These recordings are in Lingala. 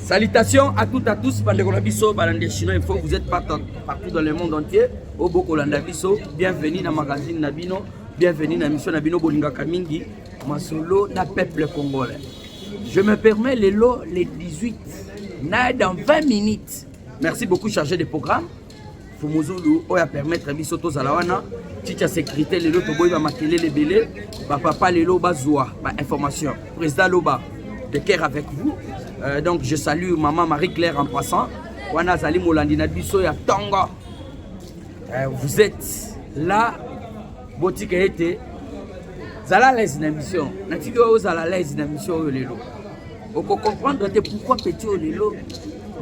Salutations à toutes et à tous. Chinois, il faut vous êtes partout dans le monde entier. Bienvenue dans le magazine Nabino. Bienvenue dans la mission Nabino Bolinga Kamingi. Masolo na peuple congolais. Je me permets les 18. Dans 20 minutes. Merci beaucoup, chargé de programme. Fumuzulu, oya permettre biso to zalawana. Ticha sécurité, les lots toboy va maquiller les belés. Papa les lots bazoua. Information. Président Loba, de cœur avec vous. Donc je salue maman Marie-Claire en passant. Wana Zali Molandina Biso ya Tonga. Vous êtes là. Botika été. Zala les émissions. Natiki o zala les émissions o lelo. Oko comprendre pourquoi petit o lelo.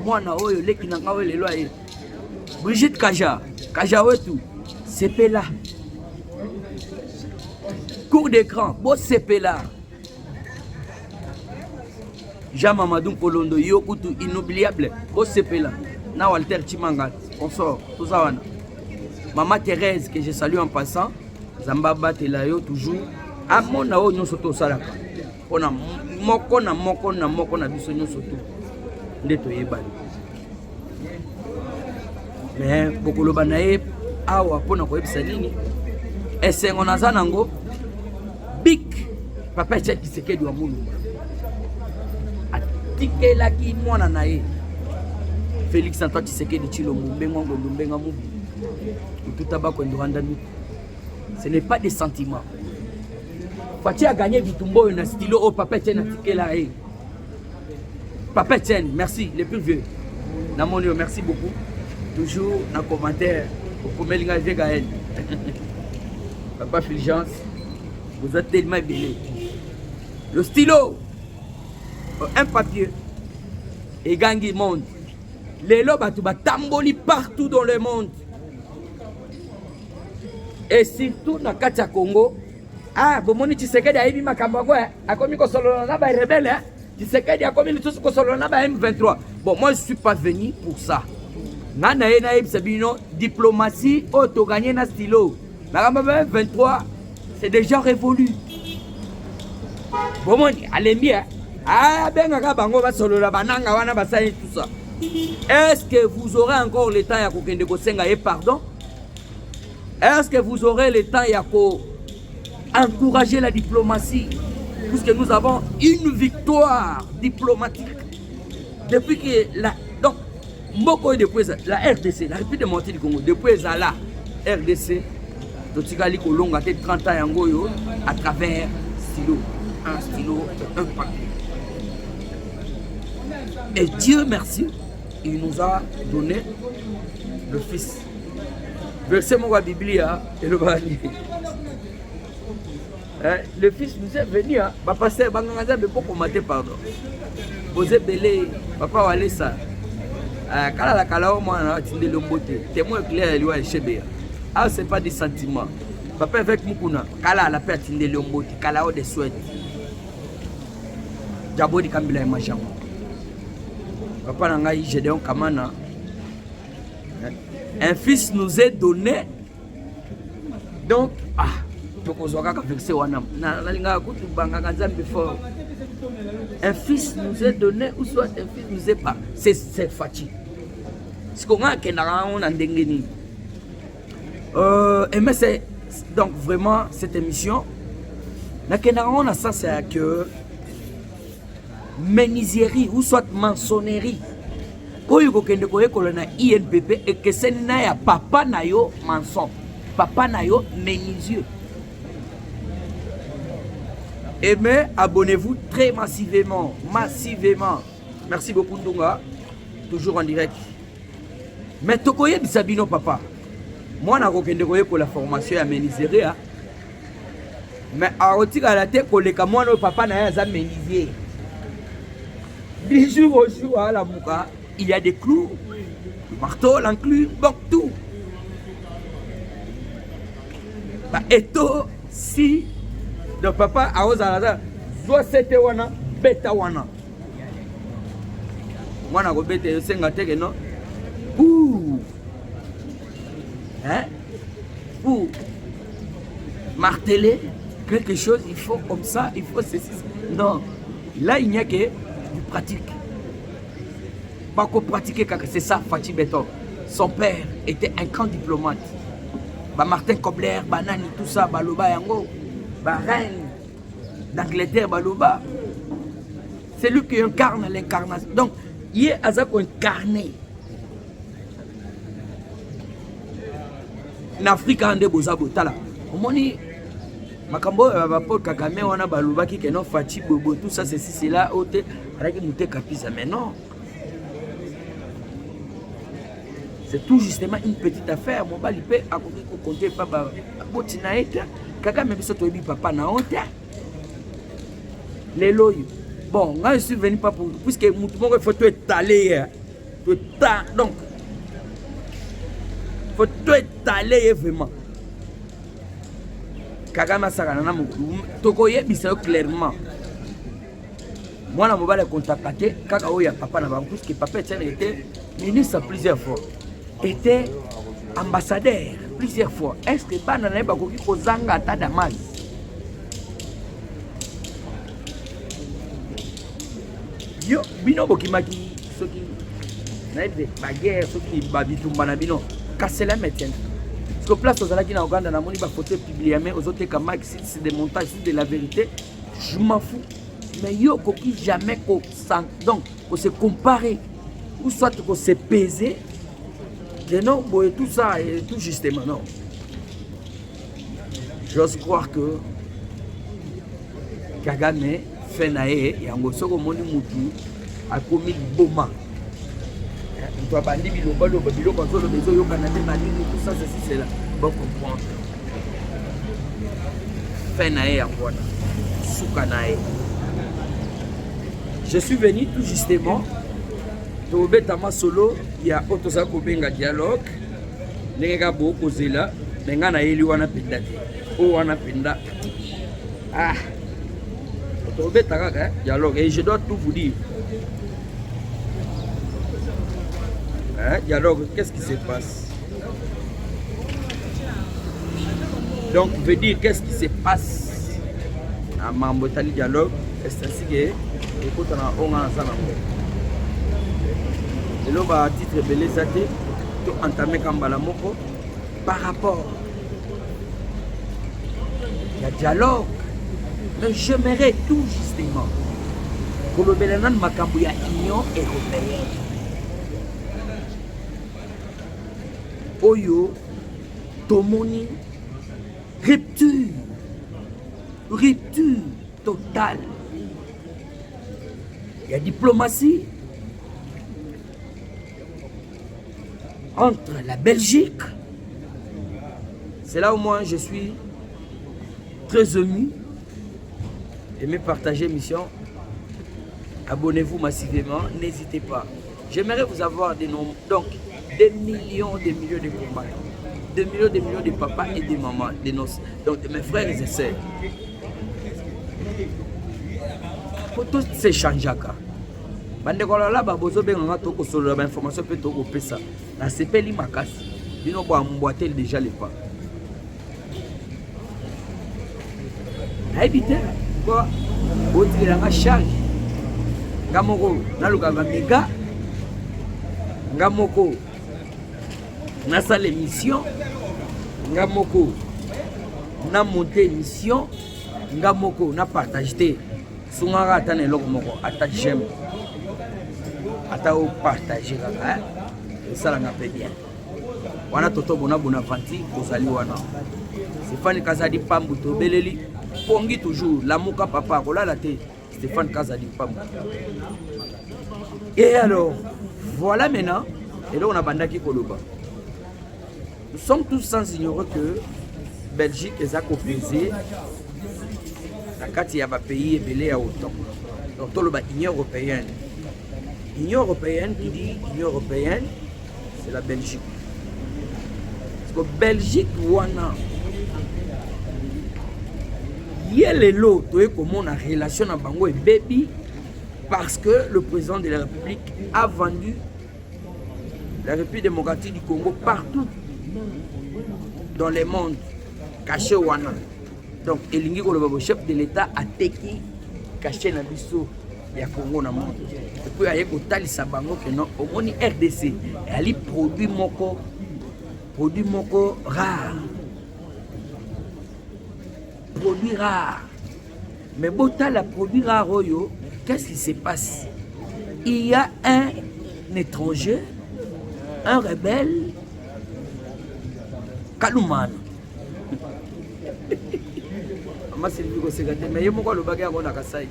Moi na o le kinanga o lelo aye. Brigitte Kaja Wetu. CP là. Cours d'écran. Bo CP là. Jean Mamadou Polondo, Yokutu, inoubliable, au CP là. Na Walter Chimangat, on sort, tout ça. Maman Thérèse, que je salue en passant, Zamba Batelayo, toujours. À mon nao, nous sommes salaka. On a moko na biso nous soto. Ndeto yebali. Mais beaucoup le banae, awa pona ko ebisa nini. Esengo na zanango, big papa Tchèque Tshisekedi wa Mulumba. Tikelaki mwana nae Félix Antoine Tshisekedi Tshilombo Mbengo Mbenga Mubi tout abako ndoranda nous. Ce n'est pas des sentiments. Fati a gagné Vitumbo na stylo au papa Etienne Tikela e. Papa Etienne, merci les plus vieux. Na monio, merci beaucoup. Toujours dans commentaire au premier linga Gaël. Papa Fulgence, vous êtes tellement belé. Le stylo un papier et gangi monde. Les lobes tamboli partout dans le monde. Et surtout dans Katia Congo. Ah, bomoni Tshisekedi a ébi makambagwa, a commis ko solo na ba rebelle, Tshisekedi a commis tout ce ko solo na ba M23. Bon, moi je suis pas venu pour ça. Nana ena eb sabino diplomatie auto gagner na stylo. La M23 c'est déjà révolu. Bomoni allez bien. Ah, ben, tout ça. Est-ce que vous aurez encore le temps et pardon? Est-ce que vous aurez le temps encourager la diplomatie? Puisque nous avons une victoire diplomatique. Depuis que donc, depuis la RDC, la République démocratique du Congo, depuis la RDC, Totikali Kolonga, 30 ans à travers stylo. Un stylo, un papier. Et Dieu merci, il nous a donné le Fils. Versez mon Biblia et le Bani. Le Fils nous est venu, papa c'est Banganza de beaucoup mater pardon. Vous êtes belé, papa allez ça. Kala la kala au moins na tinde le mbote. Témoin clair lui a chébé. Ah c'est pas des sentiments. Papa avec Mukuna, kala la paix tinde le mbote, kala o de souhait. Jabodi Kambila et Machan. Papa Nangaï, Gédéon Kamana. Un fils nous est donné. Donc, un fils nous est donné, ou soit un fils nous est pas. C'est Fati. C'est qu'on a un dengeni. Mais c'est donc vraiment cette émission. On a ça, c'est que menuiserie ou soit maçonnerie. Koyo kokende koyekola na INPP et que c'est na ya papa na yo maçon, papa na yo menuisier. Et mais abonnez-vous très massivement. Merci beaucoup Ndunga, toujours en direct. Mais tokoye bisabino papa. Moi na kokende koyekola formation ya menuiserie. Mais a otika la te koleka moi no papa na ya za menuisier. Du jour au jour à la Mouka, il y a des clous, le marteau, l'enclume, bon, tout. Et tout, si le papa a osé la soit c'était wana, beta wana. Moi, je vais te dire, non? Hein? Pour marteler quelque chose, il faut comme ça, il faut ceci. Non. Là, il n'y a que du pratique. Bako pratiquer kaka, c'est ça Fachi Beton. Son père était un grand diplomate. Bah Martin Kobler, Banani, tout ça, Baloba Yango, bah reine d'Angleterre, Baloba. C'est lui qui incarne l'incarnation. Donc, il est Azako incarné. En Afrique, on a des botala. Au moins, Makambo, Paul Kagame, on a Baloba qui est non Fachi Bobo, tout ça, c'est là, ôté, avec une capisa. Mais non. C'est tout justement une petite affaire. Mon bali peut compter papa. Kaka même si tu papa na honte. Les loyaux. Bon, moi je suis venu pas pour puisque tout le monde faut tout étaler. Tout temps donc. Faut tout étaler vraiment. Kaka masaka na mo toko yebisa clairement. Moi na mobile contacté kaka oya papa na bango puisque papa était ministre plusieurs fois. Était ambassadeur plusieurs fois. Est-ce que Bana n'a pas compris aux Zangata Damas? Yo, bino bokimaki, ceux qui n'ont pas de guerre, ceux qui babitou banabino, casser la métier. Parce que place aux Alaki na Ouganda, na moni ba photo publiée, mais aux autres comme c'est des montages, c'est de la vérité. Je m'en fous. Mais yo, koki jamais qu'on donc qu'on se comparer ou soit qu'on se peser. Non, tout ça et tout justement, non. J'ose croire que Kagame fait naé et en gros, moni mutu a commis boma. On doit pas dire bilo balo bilo quand le besoin yo Canada malini tout ça c'est là. Bon comprendre. Fait naé en voilà. Souka naé. Je suis venu tout justement. Tobetama solo ya otoza kobenga dialogue ndenge boko zela menga na yeli wana penda te o wana penda ah tobeta kaka dialogue et je dois tout vous dire dialogue qu'est-ce qui se passe donc veut dire qu'est-ce qui se passe à Mambotali dialogue c'est ainsi que écoute on a ça et là, à titre belé, ça a entamé Kambala Moko par rapport à dialogue. Mais j'aimerais tout justement que le Bélanan Makambouya Union européenne. Oyo, Tomoni, rupture totale. Il y a diplomatie. Entre la Belgique, c'est là où moi je suis très ému. Aimez partager l'émission. Abonnez-vous massivement, n'hésitez pas. J'aimerais vous avoir des noms, donc des millions de combats, des millions de papas et de mamans, donc de mes frères et sœurs. Pour tous ces changeaka. Bande kola la ba bozo benga toko solo ba information pe toko pesa na sepeli makasi bino bo amboiter déjà les pas habiter quoi otira nga charge ngamoko na luka ba mega ngamoko na salle émission ngamoko na monter émission ngamoko na partager sungaka atane loko moko ata j'aime ata o partager kaka ça la ngape bien wana toto bona Bonaventure kozali wana Stéphane Kazadi Pambu to beleli pongi toujours lamuka papa kolala te Stéphane Kazadi Pambu. Et alors voilà maintenant et là on a bandaki koloba nous sommes tous sans ignorer que Belgique est à copéser la carte ya ba pays ebelé à autant donc tout le Union européenne. L'Union européenne qui dit Union européenne, c'est la Belgique. Parce que Belgique, wana, il y a les lots, comment on a relation à Bango et Baby, parce que le président de la République a vendu la République démocratique du Congo partout dans le monde, caché wana. Donc, le chef de l'État a teki caché Nabiso. ya Congo na monde. Et puis aye kotalisa bango que non omoni RDC ali produit moko rare. Produit rare. Mais botala produit rare oyo, qu'est-ce qui se passe? Il y a un étranger, un rebelle, Kaloumane. Maman c'est lui qui s'est gâté, mais il y a beaucoup de bagages à Kassai.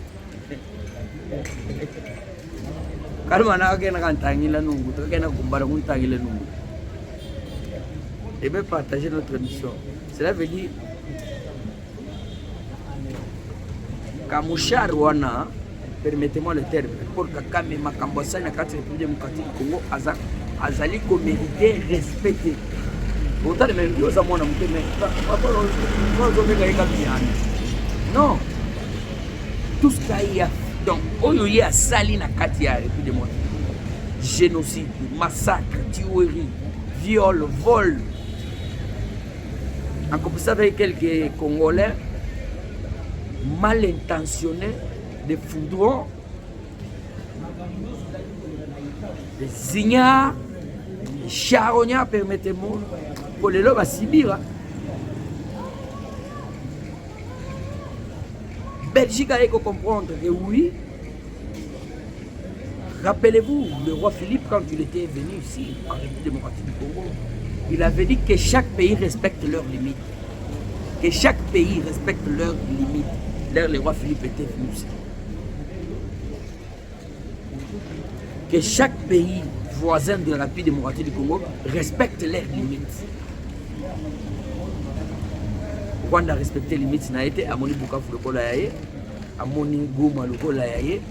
Kaloumane a gagné un tangila nungu, tu as gagné un kumbara un tangila nungu. Et bien partager notre mission. Cela veut dire Kamoucha Rwanda, permettez-moi le terme, pour Kakame Makambosa na kati République démocratique du Congo azali ko mériter respecté. Autant de même chose à mon amour, mais non, tout ce qu'il y a, donc il y a sali na kati ya République démocratique, génocide, massacre, tuerie, viol, vol. En compagnie avec quelques Congolais mal intentionnés, des foudrons, des ignares, des charognards, permettez-moi, pour les lobes à Sibir. Belgique a comprendre que oui. Rappelez-vous, le roi Philippe, quand il était venu ici, en République démocratique du Congo, il avait dit que chaque pays respecte leurs limites. Que chaque pays respecte leurs limites. Là, le roi Philippe était venu ici. Que chaque pays voisin de la République démocratique du Congo respecte leurs limites. Rwanda a respecté les limites, n'a été à Moni Bukavu le Kolayaye, à Moni Goma le Kolayaye,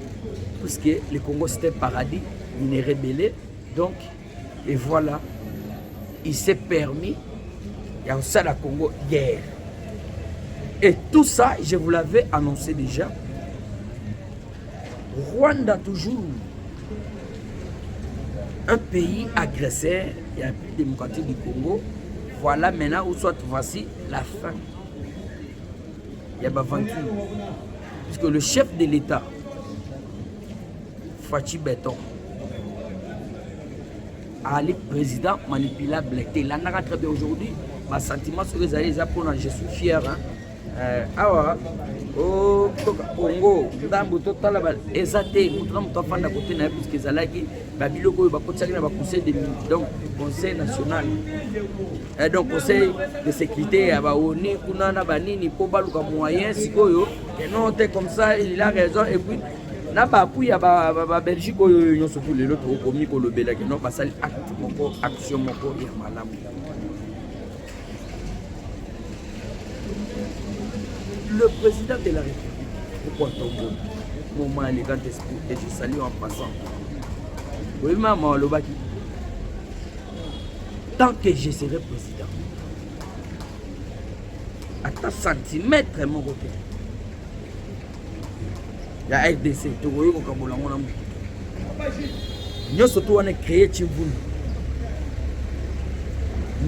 puisque le Congo c'était un paradis, il est rebellé. Donc, et voilà, il s'est permis, il y a ça la Congo guerre. Et tout ça, je vous l'avais annoncé déjà. Rwanda toujours un pays agresseur, il y a un pays démocratique du Congo. Voilà maintenant où soit voici la fin. Il y a Bavantu. Puisque le chef de l'État, Fachi Beton, Ali président manipulable. Il en a très bien aujourd'hui. Ma sentiment sur les alliés, je suis fier. Awa au Congo ndambo totala ba ezate mutra mutafanda côté na puisque ezalaki ba biloko ba kotsaki na ba conseil de donc conseil national donc conseil de sécurité ya ba ONU kuna na banini po baluka moyen sikoyo et non te comme ça il a raison et puis na ba appui ya ba Belgique oyo nyonso tous les autres okomi ko lobela que non basali acte moko action moko ya malamu. Le président de la République, pourquoi Togo, moment élégant esprit, et je salue en passant. Oui, maman, le baki. Tant que je serai président, à ta centimètre, mon côté, il y a RDC, Togo, il y a Kabola, mon amour. Nous surtout, on a créé Tchimboun.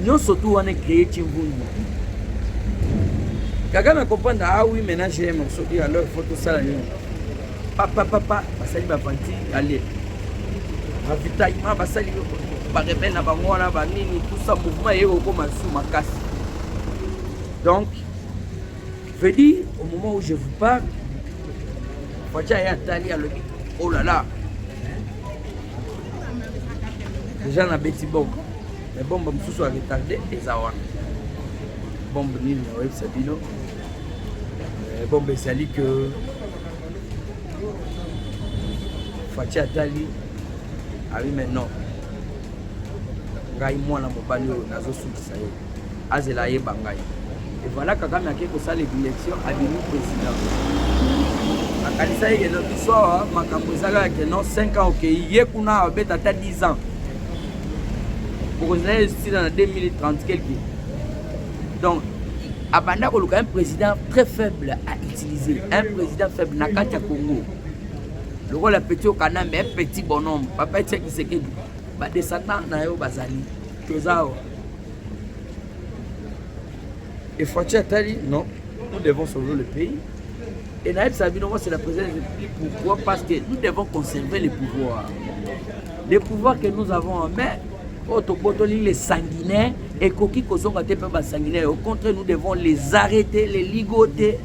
Nous surtout, on a créé Tchimboun. Quelqu'un me comprend, ah oui, maintenant j'ai un morceau qui a leur photo ça. Papa, basali bapanti, allez. Ravitaillement, basali, rebelle, nabangwana, banini, tout ça, mouvement, et au sous ma casse. Donc, je veux dire, au moment où je vous parle, Fatia et Atali à l'obit. Oh là là. Déjà, on a bêti bombe. Mais bombe, je me suis retardé, et ça va. Bombe, ni le web, Sabino. Bon, ben, c'est que Fatia Tali arrive maintenant. Gaï moi la mobile nazo soutisa yo. Azela ye bangai. Et voilà Kagame a quelque ça l'élection a devenu président. Akalisa ye no biso makambo ezaka que non 5 ans OK ye kuna beta 10 ans. Pour que ça dans 2030 quelque. Donc Abanda Koluka, un président très faible à utiliser, un président faible, Nakata Congo. Le rôle est petit au Canada, mais un petit bonhomme. Papa est qui c'est que descendant Nayo Bazali. Et Fatia Tali, non, nous devons sauver le pays. Et Naïb Sabino, moi, c'est la présidence de la République. Pourquoi? Parce que nous devons conserver les pouvoirs. Les pouvoirs que nous avons en main, les sanguinaires, et Koki Kozonga te pas sanguinaire. Au contraire, nous devons les arrêter, les ligoter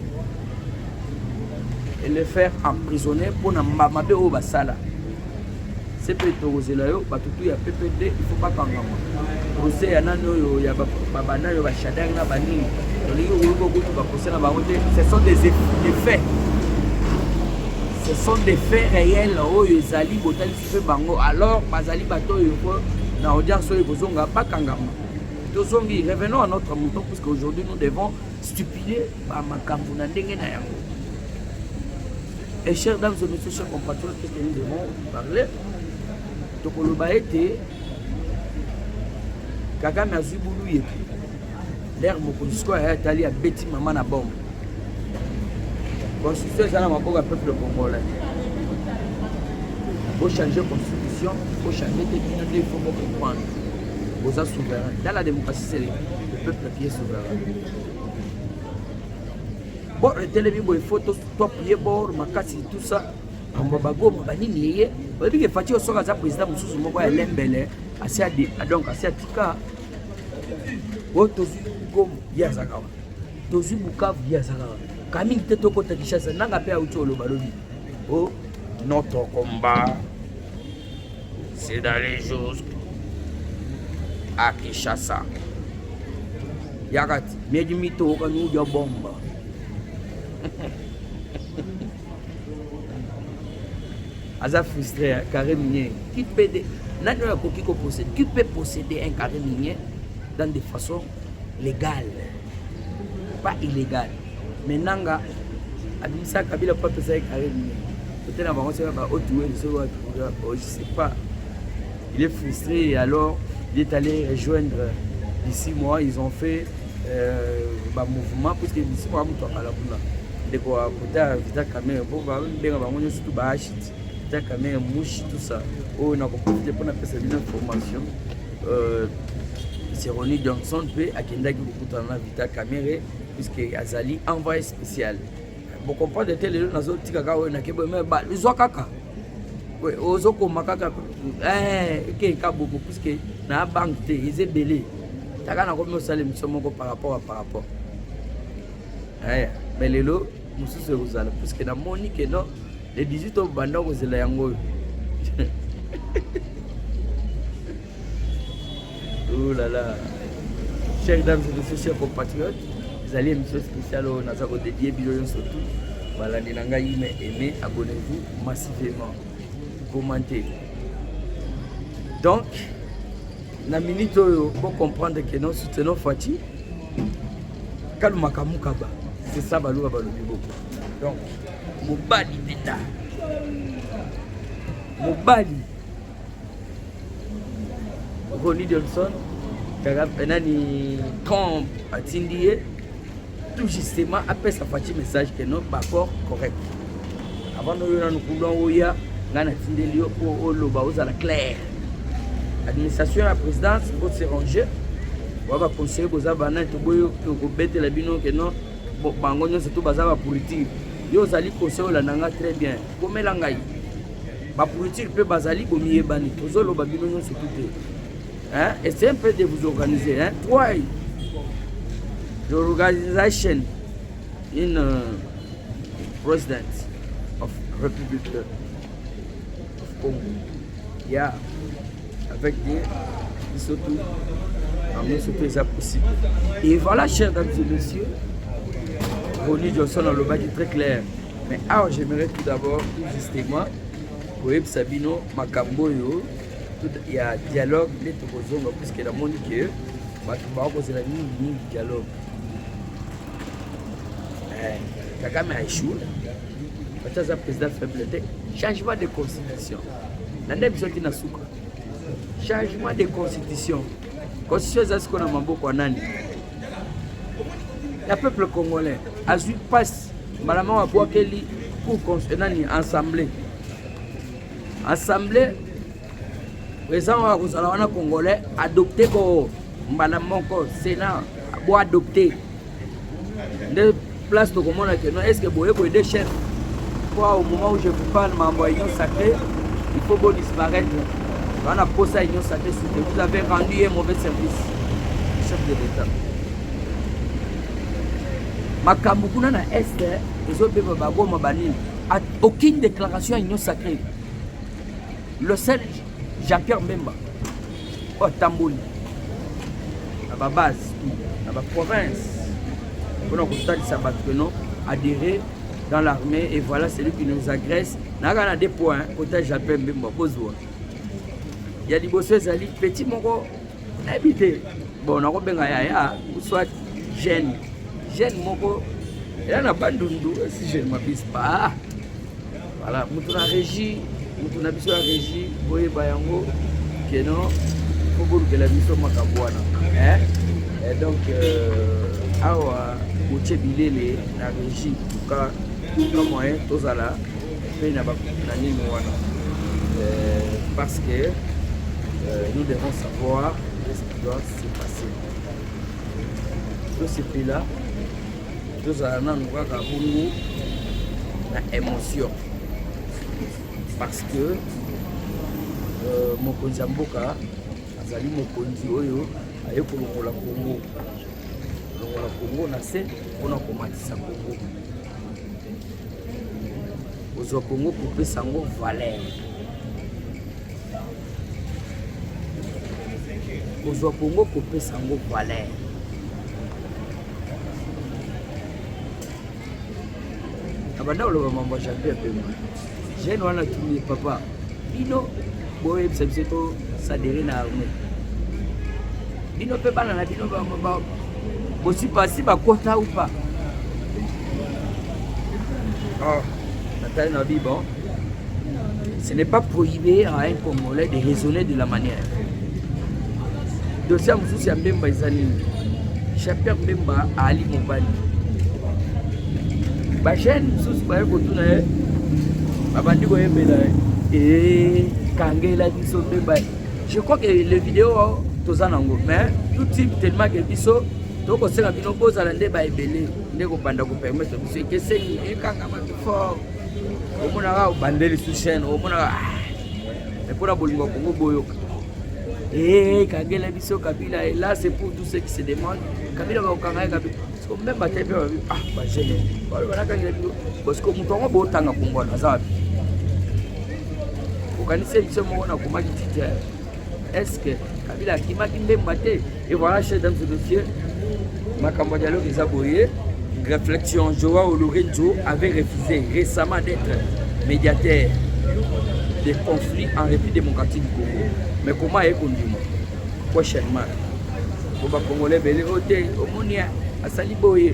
et les faire emprisonner pour na mamabe au basala. C'est peut-être aux élayo, batutu ya PPD, il faut pas kangama. Procès ya nano ya babana yo bashadang na bani. Ce sont des faits. Ce sont des faits réels. Oh, Zali Botali fait bango. Alors, Bazali Bato Yoko, na audience Yozonga, pas Kangama. Revenons à notre mouton, parce qu'aujourd'hui nous devons stipuler à Makambuna Dengenayang. Et chers dames et messieurs, chers compatriotes, qu'est-ce que nous devons parler? Tokoloba était Kagame Azuboulou Yeki. L'air Mokonisco a allé à Betty Maman à bombe. Constitution, c'est un peuple congolais. Il faut changer la constitution, il faut changer les minutes, il faut comprendre. Vous êtes souverain. Dans la démocratie, c'est le peuple qui est souverain. Bon, le télévision, il faut top pied bord, makasi, tout ça. On va bago, on va nier. On va dire que Fatih Osoka, le président Moussous Moko, elle aime belle. Donc, assez à Tika. Oh, Tozu Gom, Yazagawa. Tozu Bukavu, Yazagawa. Camille Tetoko Takishasa, Nanga Pea Ucholo Balobi. Oh, notre combat, c'est d'aller jusqu'à Kinshasa. Yagati, Medimito, Okanou, Yabomba. Aza frustré, carré minier. Qui peut posséder un carré minier dans des façons légales, pas illégales. Mais Nanga, Abimsa Kabila pas posséder un carré minier. Peut-être avant ça va autour je sais pas. Il est frustré et alors il est allé rejoindre d'ici mois. Ils ont fait un mouvement parce que d'ici mois on a la bouna. De quoi côté Vita Caméra pour voir bien avant on surtout bahachit. Vita Caméra mouchi tout ça. Oh on a profité pour faire cette information. C'est Ronnie Johnson peut à Kendaki beaucoup dans Vita Caméra puisque Azali envoyé spécial. Bon comprendre tel les nazo tikaka on a que mais ba les kaka. Oui, ozoko makaka que kaboko puisque na banque te ils est belé. Taka na comme ça l'émission moko par rapport. Mais les lots nous sommes aux ala puisque na monique non les 18 ans banda aux ala yango. Oh là là. Chers dames et messieurs, chers compatriotes, vous allez émission spéciale au Nazaro dédié Biloyon surtout. Voilà, aimez, abonnez-vous massivement, commentez. Donc, la minute pour comprendre que nous soutenons Fatih, c'est ça Balouba Balobi beaucoup. Donc, Mobali Beta, Mobali, Ronnie Johnson, Penani Trump à Tindie, tout justement après ça fait un message que non pas correct. Avant nous coulons où il y a Gana Tindie pour l'oba aux à la claire. L'administration à la présidence pour se ranger. On va conseiller aux abonnés de boyo que bête la bino que non bon bangonyo c'est tout bazar politique. Yo zali conseiller la nanga très bien. Comme langai. Ba politique peut bazali gomié bani. Tozo lo babino c'est tout. Hein? Et c'est un peu de vous organiser. Hein? Why? The organization in President of Republic of Congo. Yeah. Avec des surtout, surtout ça possible. Et voilà, chers dames et messieurs, Ronnie Johnson dans le bas est très clair. Mais alors, j'aimerais tout d'abord, tout justement, pour Sabino, Makamboyo, il y a dialogue, les Togozonga, puisque la monde qui est, c'est la ligne du dialogue. Kagame a échoué. Parce que le président faibleté, changement de constitution. L'année qui n'a souka. Changement de constitution. Constitution, c'est ce qu'on a beaucoup en année. Le peuple congolais a eu passe. Madame a boit pour construire une assemblée. Assemblée. Président wa congolais adopté ko Madame Moko Sénat a adopté. place de comment est-ce que vous avez des chefs? Au moment où je vous parle, ma union sacrée, il faut beau disparaître. On a posé à union sacrée, vous avez rendu un mauvais service, chef de l'État. Makambukuna na Est, les autres aucune déclaration à union sacrée. Le seul Jean-Pierre Mbemba, Tambouli, à la base, à la province, pour nous adhérer dans l'armée, et voilà celui qui nous agresse. Il y a des points, côté Jean-Pierre Mbemba, il y a des bosses, petit moko, habité. Bon, on a soit jeune moko, il y a pas de si je ne m'abuse pas. Voilà, nous avons régie, nous avons la régie, boye bayango, que non, il faut que la mission makabouana. Et donc, awa, Mouché Bilele, la régie, en tout cas, comme moi, tous à la, et n'a pas parce que nous devons savoir ce qui doit se passer. Tous ces pays-là, tous à la nous avons une émotion. Parce que mokonzi ya mboka azali mokonzi oyo aye kolongola Congo na se mpona komatisa Congo. Kozwa Congo kopesa yango valeur. Kozwa Congo kopesa yango valeur. Abanda oloba mambo ya Jean-Pierre Mbemba. Jeune wana tuni papa. Bino boye biso s'adhérer na armée. Bino pe bana na bino ba aussi passer ba quota ou pas. Ah, Nathalie Nabi, bon. Ce n'est pas prohibé à un Congolais de raisonner de la manière. Dossier Moussousi Mbemba Izani. Jean-Pierre Mbemba à Ali Mobali. Bachen Moussousi Mbemba je crois que les vidéos tozanango mais tout type tellement que biso donc on sait la bino pose à l'endé ba ebele ndeko banda ko permettre biso que c'est ekanga ba fort au mona bandeli sous chaîne au mona et pour la bolingo Congo boyoka kangela biso Kabila et là c'est pour tous ceux qui se demandent Kabila ba okanga Kabila parce que même ba tebe ba jeune voilà kangela biso parce que mutongo bo tanga Congo na za est-ce que Kabila qui m'a dit et voilà chef dans ce dossier ma campagne dialogue les aboyés réflexion Joao Lorenzo avait refusé récemment d'être médiateur des conflits en République démocratique du Congo. Mais comment est conduit prochainement pour les Congolais belé hôtel au monia à Saliboye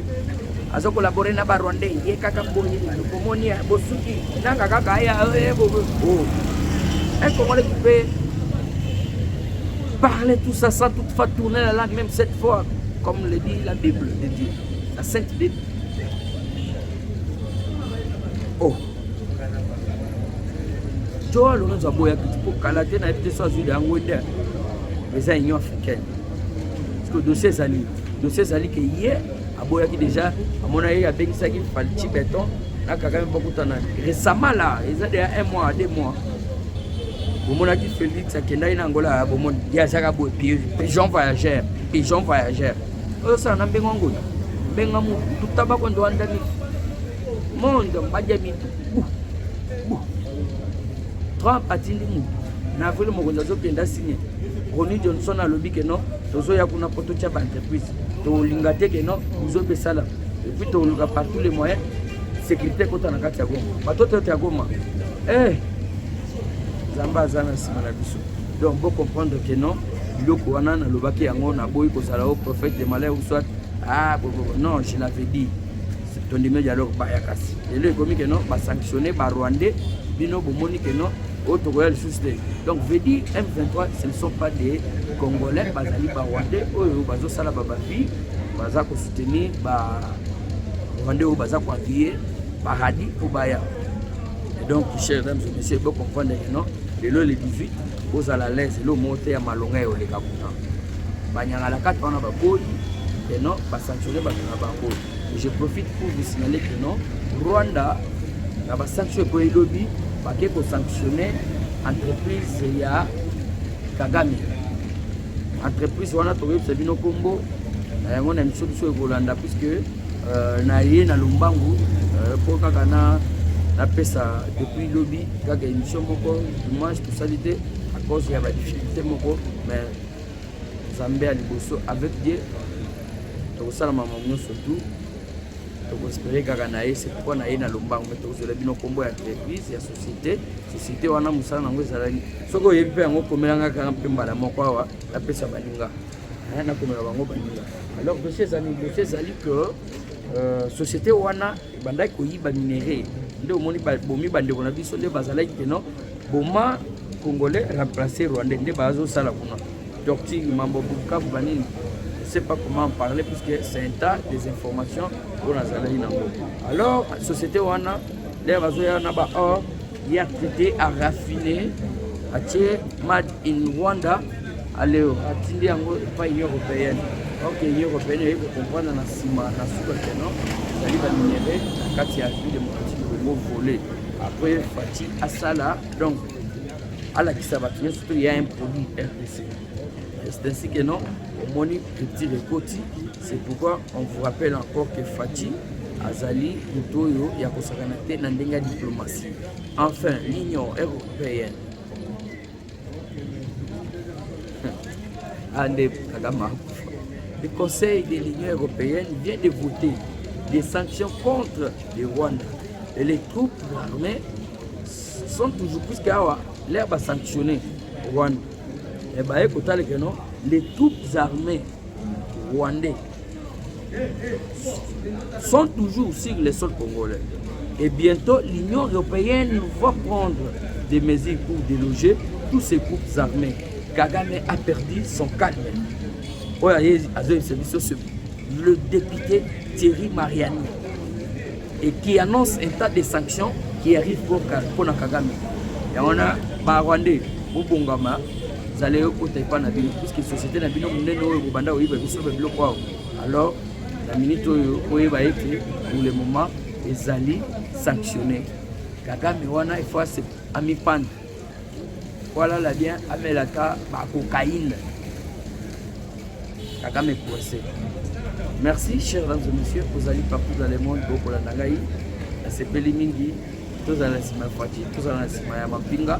à collaborer na Rwandais et kaka boye au monia bosuki nanga kaka ya un Congolais qui peut parler tout ça sans toutefois tourner la langue, même cette fois, comme le dit la Bible de Dieu, la Sainte Bible. Oh, Joao Lorenzo Aboya qui pour Kalaté n'a été soit de Angleterre, les Union africaine. Parce que le dossier Zali qui hier, Aboya qui déjà, à mon avis, a béni ça qui fait le béton, là, quand même beaucoup de temps. Récemment là, ils ont déjà 1 mois, 2 mois. Au moment où Félix a quitté Angola, il y a des pigeons voyageurs. Oh, ça n'a pas de Bengamu, tout tabac qu'on doit andami. Monde, Madjami, Trump a dit n'a vu le Mogonzazo qui a signé. Ronnie Johnson a lobby que non, Tozo Yakuna Poto Tchab entreprise. To Lingate que non, vous avez ça là. Et puis tu as par tous les moyens, sécurité contre la carte à Goma. Mais toi, tu es à Goma. Eh! Zamba zana sima na biso. Donc faut comprendre que non, biloko wana na lobaki yango na boyi ko sala au prophète de malheur ou soit non, je l'avais dit. C'est ton numéro dialogue ba yakasi. Et le commis que non, ba sanctionner ba Rwandais, bino bomoni que non, autre royal juste. Donc veut dire M23 ce ne sont pas des Congolais bazali ba Rwandais oyo bazo sala ba bafi, baza ko soutenir ba Rwandais ou baza ko appuyer ba radi pour baya. Et donc chers dames et messieurs, vous comprenez que non, le 18, vous allez à l'aise, le monter à Malonga et au Lekaboutan. Banyanga la 4 on a ba boy, et non, ba sanctionner ba na bango. Je profite pour vous signaler que non, Rwanda a sanctionné pour les lobbies, parce qu'il faut sanctionner l'entreprise ya Kagame. Entreprise wana tokoki sabino kombo yango na miso biso ekolanda puisque na ye na lombangu po kaka na pesa depuis lobby kaka émission moko dimanche tosali te à cause ya badifficulté moko mais Zambé à liboso avec Dieu tokosala mama nyonso tout tokospérer kaka na ye c'est pourquoi na ye na lombangu mais tokozela bino kombo ya entreprise ya société wana mosala nango ezalaki soki oyebi mpe yango komelanga kaka mpe mbala moko awa napesa baninga nakomela bango baninga. Alors dossier ezali que société wana ebandaki koyiba minere nde omoni bomi bandeko na biso nde bazalaki ke non boma congolais remplacer rwandais nde bazosala kuna torture mambo bukavu banini. Je ne sais pas comment en parler puisque c'est un tas des informations pour Nazalai Nango. Alors, la société Wana, les bazoya naba or, il a traité à raffiner, à tirer made in Rwanda, allez, à tirer en gros pas Union européenne. Donc l'Union européenne, il faut comprendre dans la cima, dans le sous-continent, ça arrive à minérer, quand il y a eu démocratique, le mot volé. Après, Fatih Assala, donc, à la Kisabatien, surtout il y a un produit RDC. C'est ainsi que non, au moni petit récoti, c'est pourquoi on vous rappelle encore que Fatih Azali Mutoyo Yakosakanate Nandenga diplomatie. Enfin, l'Union européenne. Le Conseil de l'Union européenne vient de voter des sanctions contre le Rwanda. Et les troupes armées sont toujours plus qu'à l'air à sanctionner le Rwanda. Et bien, les troupes armées rwandais sont toujours sur les sols congolais. Et bientôt, l'Union européenne va prendre des mesures pour déloger tous ces groupes armés. Kagame a perdu son calme. Le député Thierry Mariani et qui annonce un tas de sanctions qui arrivent pour Kagame. Et on a Rwandais, Bobongama. Zalé au Taïpan Nabino, puisque la société Nabino alors la minute où il va être pour le moment les alliés sanctionnés. Kagame wana il faut ami pan. Voilà la bien amelaka ba cocaïne. Kagame coincé. Merci chers dames et messieurs, vous allez partout dans le monde pour la Nagaï, la Sepeli Mingi, tous à la Sima Fati, tous à la Sima Yamapinga.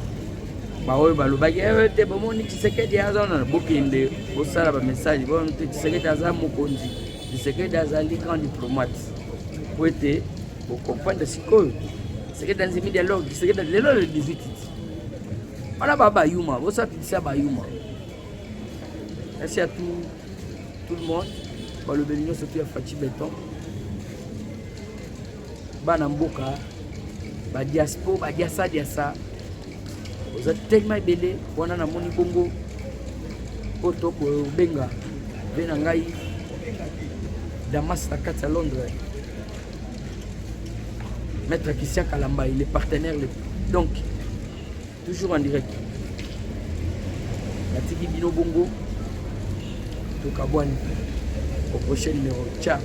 Baoye balobaki te bomoni Tshisekedi aza na bokende osala ba message bon Tshisekedi aza mokonzi Tshisekedi azali grand diplomate po ete bo comprendre sikoyo Tshisekedi nzimi dialogue Tshisekedi lelo le 18 wana baba yuma bosa pitisa ba yuma. Merci à tout le monde balobeli nyonso tu ya Fatih Beton bana mboka ba diaspora ba diasa vous êtes tellement belé, on a moni bongo, poto benga, benangai, Damas à Londres, Maître Christian Kalamba, il est partenaire, donc toujours en direct. La Tiki Bino Bongo, Tokabouani, au prochain numéro. Ciao.